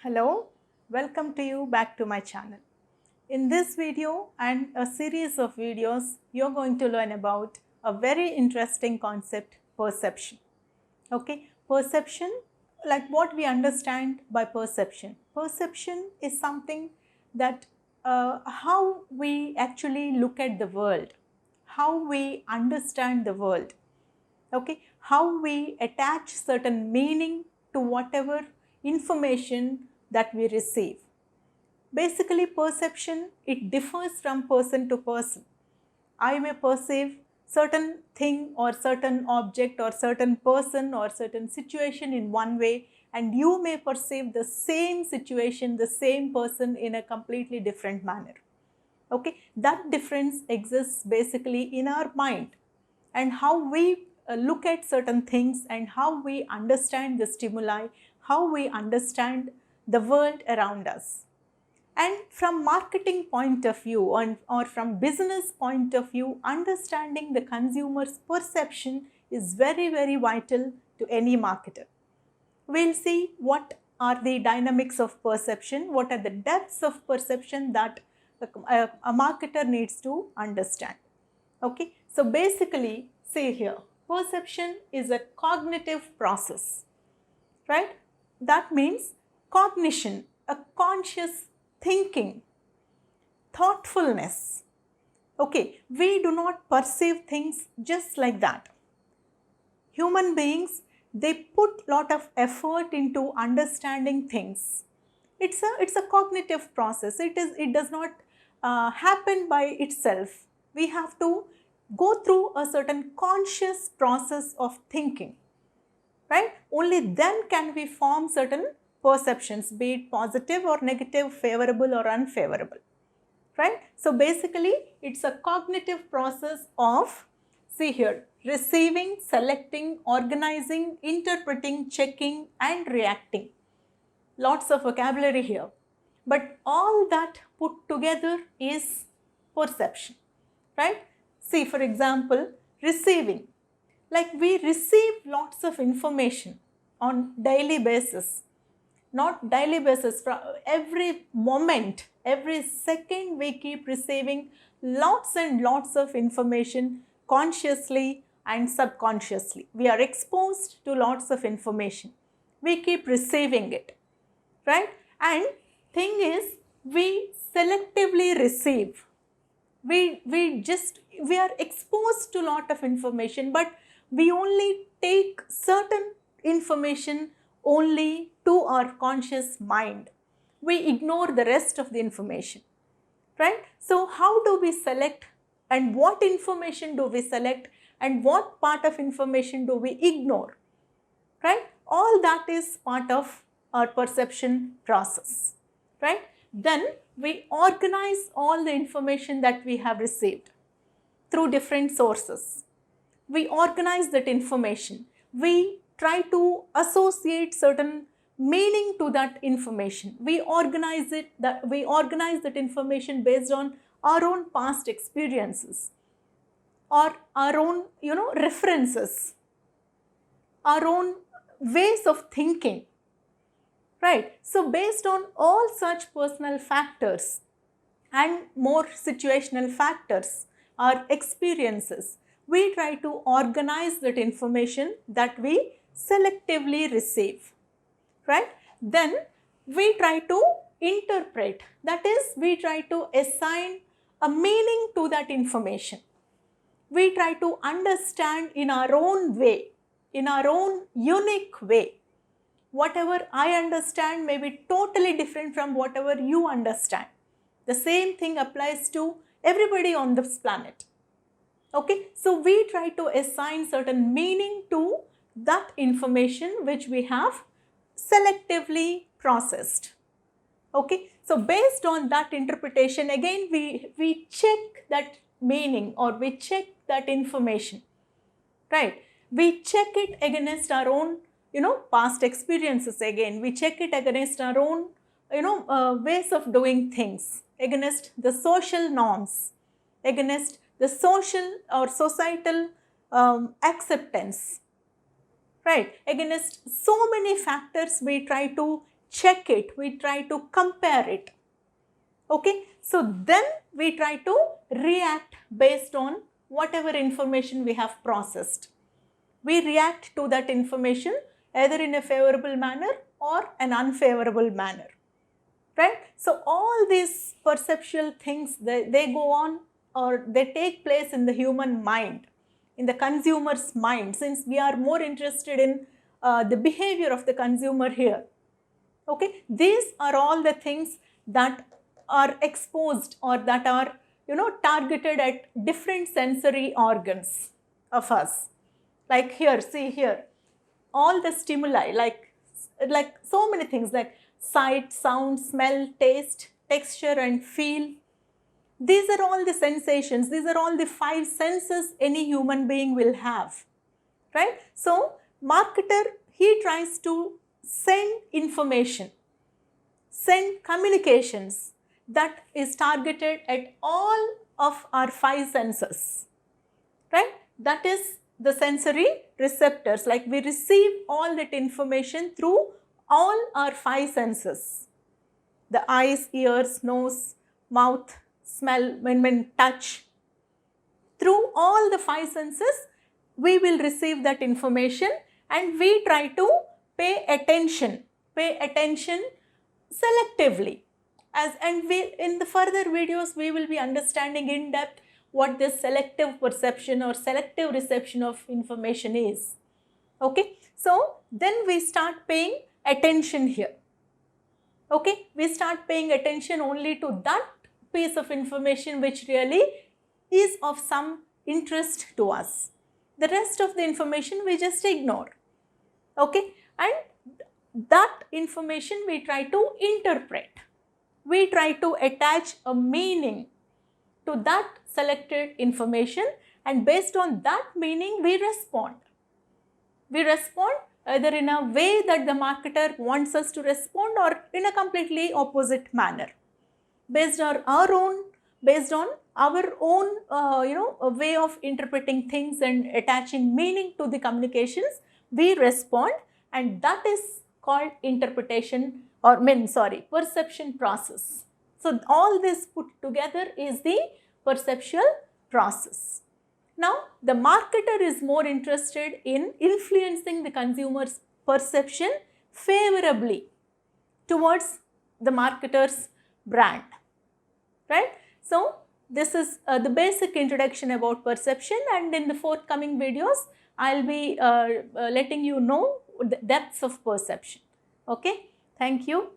Hello, welcome to you back to my channel. In this video and a series of videos, you're going to learn about a very interesting concept, perception. Okay, perception, like what we understand by perception. Perception is something that how we actually look at the world, how we understand the world, okay, how we attach certain meaning to whatever information that we receive. Basically, perception, it differs from person to person. I may perceive certain thing or certain object or certain person or certain situation in one way, and you may perceive the same situation, the same person in a completely different manner. Okay, that difference exists basically in our mind and how we look at certain things and how we understand the stimuli, how we understand the world around us. And from marketing point of view or from business point of view, understanding the consumer's perception is very, very vital to any marketer. We'll see what are the dynamics of perception, what are the depths of perception that a marketer needs to understand. Okay, so basically, see here, perception is a cognitive process, right? That means cognition, a conscious thinking, thoughtfulness. Okay, we do not perceive things just like that. Human beings, they put lot of effort into understanding things. It's a cognitive process. It does not happen by itself. We have to go through a certain conscious process of thinking, right? Only then can we form certain perceptions, be it positive or negative, favorable or unfavorable, right? So basically, it's a cognitive process of, see here, receiving, selecting, organizing, interpreting, checking and reacting. Lots of vocabulary here, but all that put together is perception, right? See, for example, receiving. Like we receive lots of information on daily basis, not daily basis, from every moment, every second we keep receiving lots and lots of information consciously and subconsciously. We are exposed to lots of information. We keep receiving it, right? And thing is, we selectively receive. We are exposed to lot of information, but we only take certain information only to our conscious mind. We ignore the rest of the information, right? So how do we select, and what information do we select, and what part of information do we ignore, right? All that is part of our perception process, right? Then we organize all the information that we have received through different sources. We organize that information. We try to associate certain meaning to that information. We organize that information based on our own past experiences or our own, references, our own ways of thinking, right? So based on all such personal factors and more situational factors, our experiences, we try to organize that information that we selectively receive, right? Then we try to interpret, that is, we try to assign a meaning to that information. We try to understand in our own way, in our own unique way. Whatever I understand may be totally different from whatever you understand. The same thing applies to everybody on this planet. Okay, so we try to assign certain meaning to that information which we have selectively processed. Okay, so based on that interpretation, again we check that meaning or we check that information, right? We check it against our own, past experiences again. We check it against our own, ways of doing things, against the social norms, against the social or societal acceptance, right? Against so many factors, we try to check it, we try to compare it. Okay, so then we try to react based on whatever information we have processed. We react to that information either in a favorable manner or an unfavorable manner, right? So all these perceptual things, they go on or they take place in the human mind, in the consumer's mind, since we are more interested in the behavior of the consumer here. Okay, these are all the things that are exposed or that are targeted at different sensory organs of us. Like here, see here, all the stimuli, like so many things like sight, sound, smell, taste, texture and feel. These are all the sensations, these are all the 5 senses any human being will have, right? So marketer, he tries to send information, send communications that is targeted at all of our 5 senses, right? That is the sensory receptors, like we receive all that information through all our 5 senses. The eyes, ears, nose, mouth, smell, when touch. Through all the 5 senses, we will receive that information and we try to pay attention selectively. And we, in the further videos, we will be understanding in depth what this selective perception or selective reception of information is. Okay, so then we start paying attention here. Okay, we start paying attention only to that piece of information which really is of some interest to us. The rest of the information we just ignore. Okay, and that information we try to interpret. We try to attach a meaning to that selected information, and based on that meaning we respond. We respond either in a way that the marketer wants us to respond or in a completely opposite manner. Based on our own way of interpreting things and attaching meaning to the communications, we respond, and that is called interpretation or perception process. So all this put together is the perceptual process. Now the marketer is more interested in influencing the consumer's perception favorably towards the marketer's brand, right? So this is the basic introduction about perception, and in the forthcoming videos I'll be letting you know the depths of perception. Okay, thank you.